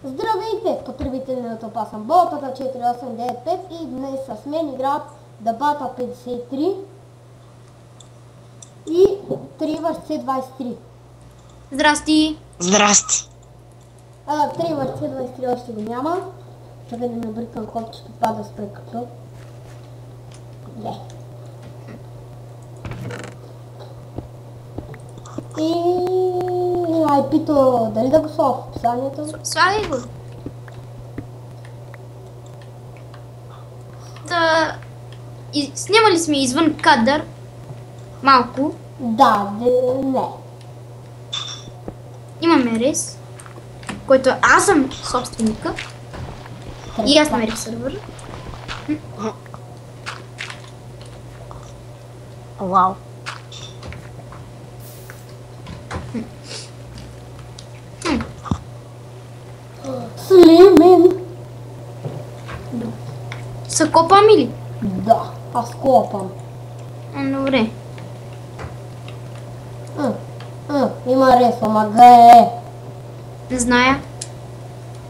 Здравейте, потребители на Топасан Ботата 4895 и днес с мен играят Дебата 53 и Тривърс C23. Здрасти! Здрасти! Тривърс C23 още го няма. Чакай да набрикам копчето, пада спре като. Не. И IP-то, дали да го сложа в описанието? Слагай го! Да... Снимали сме извън кадър. Малко. Да, не. Имаме рез, който аз съм собственика. И аз намерих сървър. Вау! Слимен! Са копам или? Да, аз копам. Добре. Има рез, ама ге. Не зная.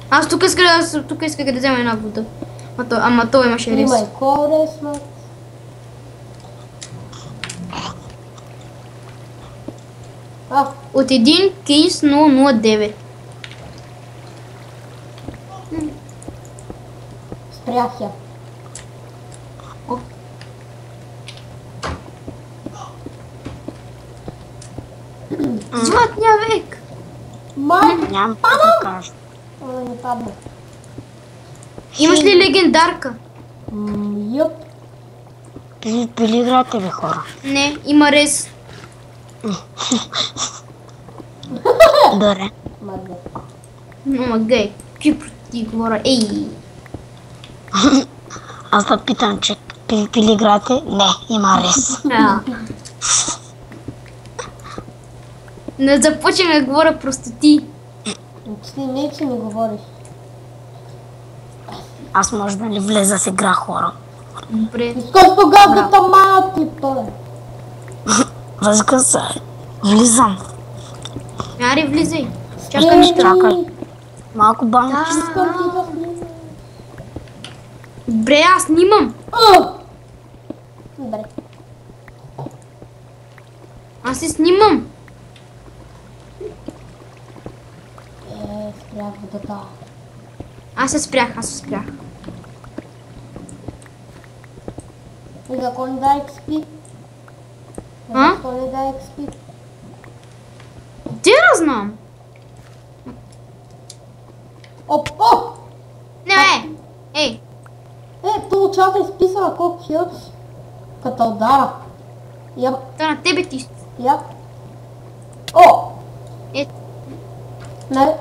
Аз тук исках да взема една вода. Ама то имаше рез. Има и корес, ма. От 1 кейс 009. Спрях я. Златния век! Нямам какво да кажа. Не падна. Имаш ли легендарка? Юп. Били играте ли хора? Не, има рез. Добре. Мъдне. Ама гей, какви ти говоря? Ей! Аз да питам, че били играте? Не, има рез. Не започвам да говоря просто ти. Не, че не говориш. Аз може да ли влеза в игра хора? Добре. Искаш тогава да мати, той. Възка се. Влизам. Ари, влизай. Чакай ми. Чакай. Малко банки. Искам ти да влизаш. Добре, аз снимам. Добре. Аз се снимам. Спрях водата. Аз се спрях. И какво ни дай XP? Какво ни дай XP? Ти да знам. Оп! Не, ей. Получава изписана колко хилс. Като удара. Яп. Та на тебе ти. Яп. О! Е. Не.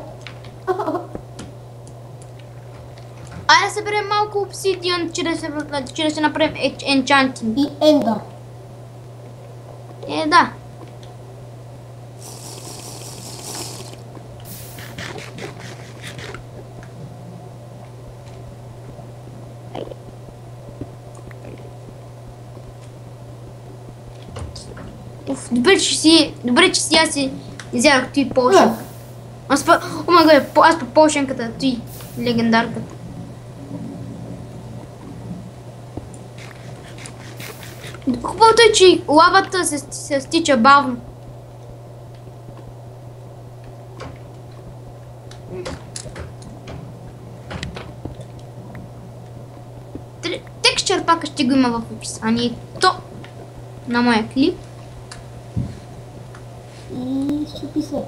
Айде да съберем малко обсидиан, че да се направим енчантинг. И ендър. Да. Добре, че си аз си изядох ти полшенка. Аз по полшенката, ти легендарката. Хубавото е, че лавата се стича бавно. Текстчър пак ще го има в описанието на моя клип. И щупи се.